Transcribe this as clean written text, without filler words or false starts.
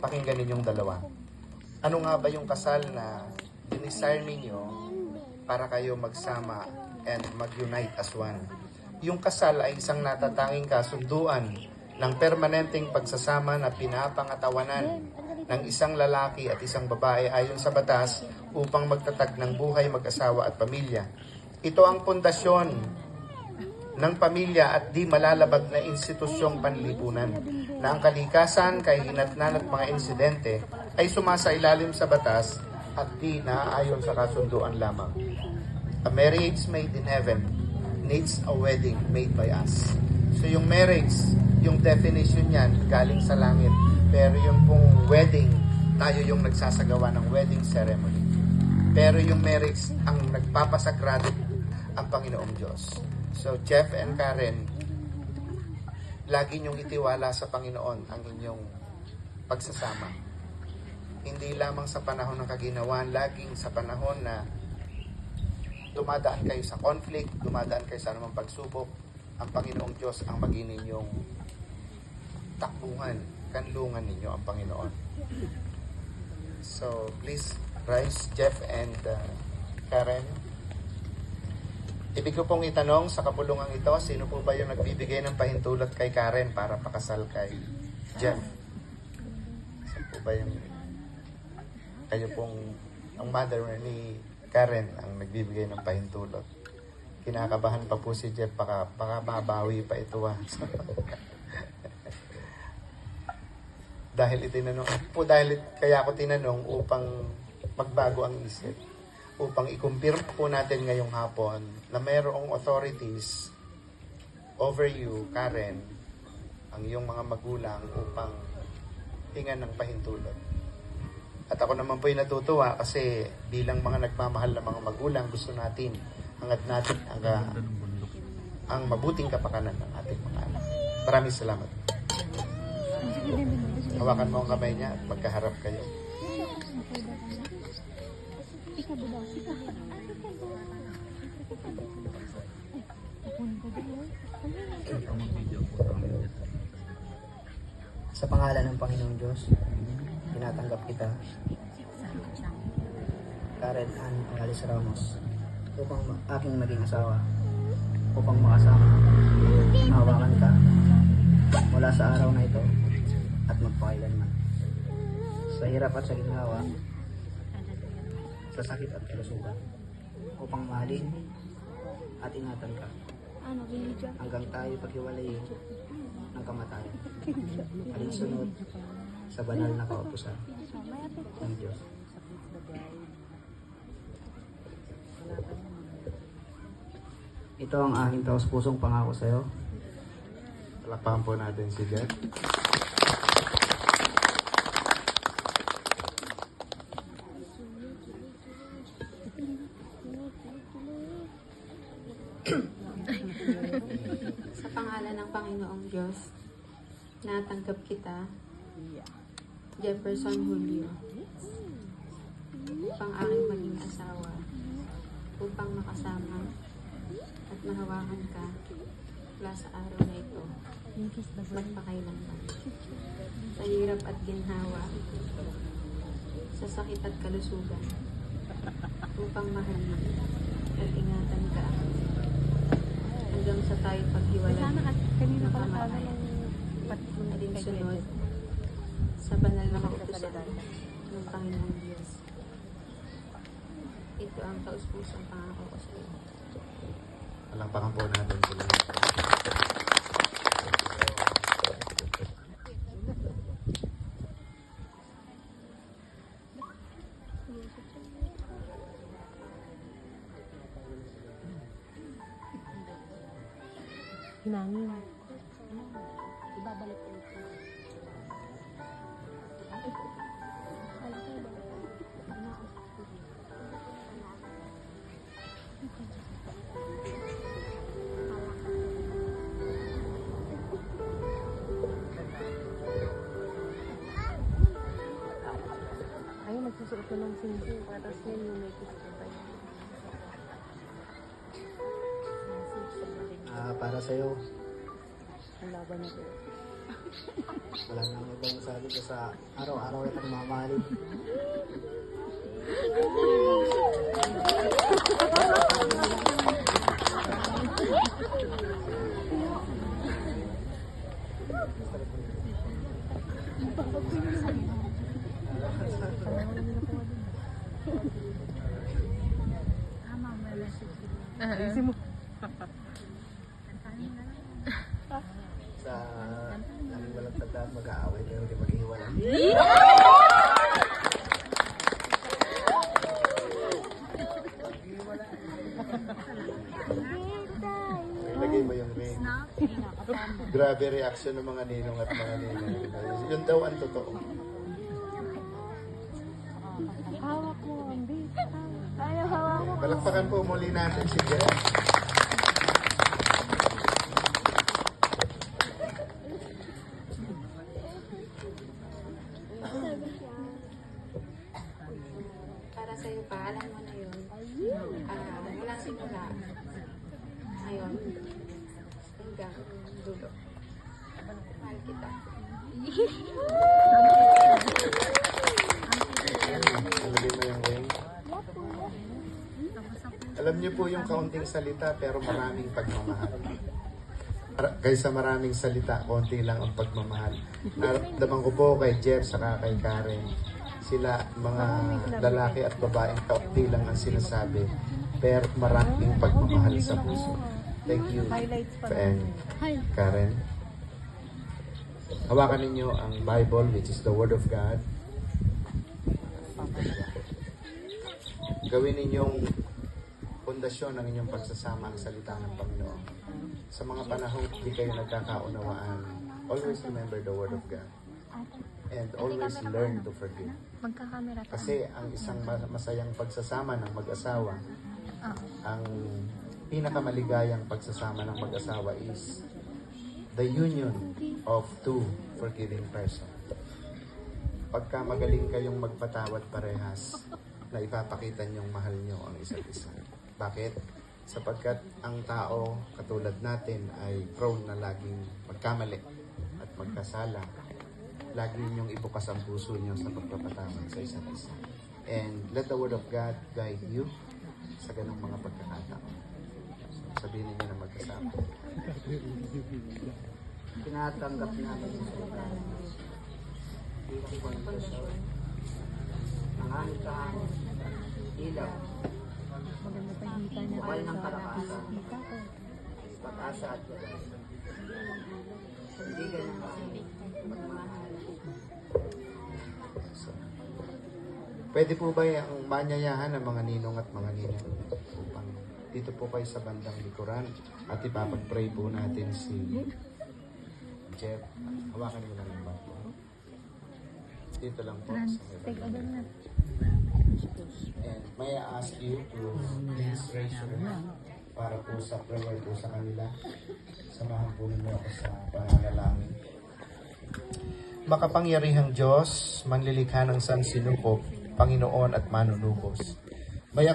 Pakinggan ninyong dalawa. Ano nga ba yung kasal na dinisire ninyo para kayo magsama and mag-unite as one? Yung kasal ay isang natatanging kasunduan ng permanenteng pagsasama na pinapangatawanan ng isang lalaki at isang babae ayon sa batas upang magtatag ng buhay, mag-asawa at pamilya. Ito ang pundasyon ng pamilya at di malalabag na institusyong panlipunan na ang kalikasan, kahinatnan at mga insidente ay sumasailalim sa batas at di naaayon sa kasunduan lamang. A marriage made in heaven needs a wedding made by us. So yung marriage, yung definition niyan galing sa langit. Pero yung pong wedding, tayo yung nagsasagawa ng wedding ceremony. Pero yung marriage, ang nagpapasagrado ang Panginoong Diyos. So Jeff and Karen, lagi niyong itiwala sa Panginoon ang inyong pagsasama. Hindi lamang sa panahon ng kaginawan, laging sa panahon na dumadaan kayo sa conflict, dumadaan kayo sa anumang pagsubok, ang Panginoong Diyos ang maging ninyong takbuhan, kanlungan ninyo ang Panginoon. So please rise, Jeff and Karen. Ibig ko pong itanong sa kapulungan ito, sino po ba yung nagbibigay ng pahintulot kay Karen para pakasal kay Jeff? Sino po ba yung kayo pong ang mother ni Karen ang nagbibigay ng pahintulot? Kinakabahan pa po si Jeff, baka mabawi pa ito. Dahil kaya ako tinanong upang magbago ang isip, upang i-confirm po natin ngayong hapon na mayroong authorities over you, Karen, ang iyong mga magulang upang hingan ng pahintulot. At ako naman po'y natutuwa kasi bilang mga nagmamahal na mga magulang, gusto natin, hangad natin ang mabuting kapakanan ng ating mga anak. Maraming salamat. Hawakan mo ang kamay niya at magkaharap kayo. Sa pangalan ng Panginoong Diyos, tinatanggap kita, Karen Ann Alice Ramos, upang aking maging asawa, upang makasama, hawakan ka, mula sa araw na ito at magpakailanman. Sa hirap at sa ginhawa, sa sakit at kalusugan, upang mahalin at ingatan ka hanggang tayo paghiwalayin ng kamatayan. Alinsunod sa banal na kautusan ng Diyos. Ito ang aking taos-pusong pangako sa iyo. Palakpakan po natin si Jeff. Sa pangalan ng Panginoong Diyos, natanggap kita, Jefferson Julio, upang aking maging asawa, upang makasama at mahawakan ka mula sa araw na ito, magpakailanman. Sa hirap at ginhawa, sa sakit at kalusugan, upang mahalin at ingatan ka hanggang sa tayo paghiwalay ng kamatayan. Alinsunod sa banal na kautusan ng Panginoong Diyos. Ito ang taus-pusong pangako ko sa iyo. Palakpakan po natin sila. Hinangin. Ibabalik ulit. Ay, nagsusuot ko ng singko. Tapos yun yung may gusto pa yun. Para sa iyo, Ang laban nito. Wala nang ibang sabi ko sa araw-araw itong mamahalin. Ayusin mo. Sa aming walang tandaan mag-aaway pero di mag-iwalay. Ilagay mo yung ring. Grabe reaction ng mga ninong at mga ninong. Yun daw ang totoo. Hawak mo, Ambi. Ayaw, hawak mo. Palakpakan po muli natin si Jeff. Para sa'yo pa, alam mo na yun. Walang simula. Ngayon, hanggang dulo. Mahal kita. Ilagay mo yung ring. Alam niyo po yung kaunting salita pero maraming pagmamahal. Kaysa maraming salita, konti lang ang pagmamahal. Naramdaman ko po kay Jeff saka kay Karen. Sila mga lalaki at babaeng kaunti lang ang sinasabi pero maraming pagmamahal sa puso. Thank you, and Karen. Hawakan ninyo ang Bible, which is the Word of God. Gawin ninyong pundasyon ng inyong pagsasama ang salita ng Panginoon. Sa mga panahong hindi kayo nagkakaunawaan, always remember the Word of God. And always learn to forgive. Kasi ang isang masayang pagsasama ng mag-asawa, ang pinakamaligayang pagsasama ng mag-asawa is the union of two forgiving persons. Pagka magaling kayong magpatawad parehas, na ipapakita niyong mahal niyo ang isa't isa. Bakit? Sapagkat ang tao katulad natin ay prone na laging magkamali at magkasala. Lagi niyong ibukas ang puso niyo sa pagpapatawad sa isa't isa. And let the Word of God guide you sa ganung mga pagkakataon. Sabihin niyo na magkasama. Tinatanggap namin yung salita ng Diyos. Bilang pundasyon ng aming kahanan, ilaw, bukal ng kalakasan, pag-asa at gabay. Hindi ganun kaaming magmahal. Pwede po ba ang manyayahan ng mga ninong at mga ninang upang dito po kayo sa bandang likuran at ipapag-pray po natin si Jeff. Hawakan mo lang yung bato. Dito lang po. And may I ask you to please raise your hand para po sa prayer po sa kanila. Samahan po ninyo ako sa pananalangin. Makapangyarihang Diyos, manlilikha ng sansinukob, Panginoon at manunubos. May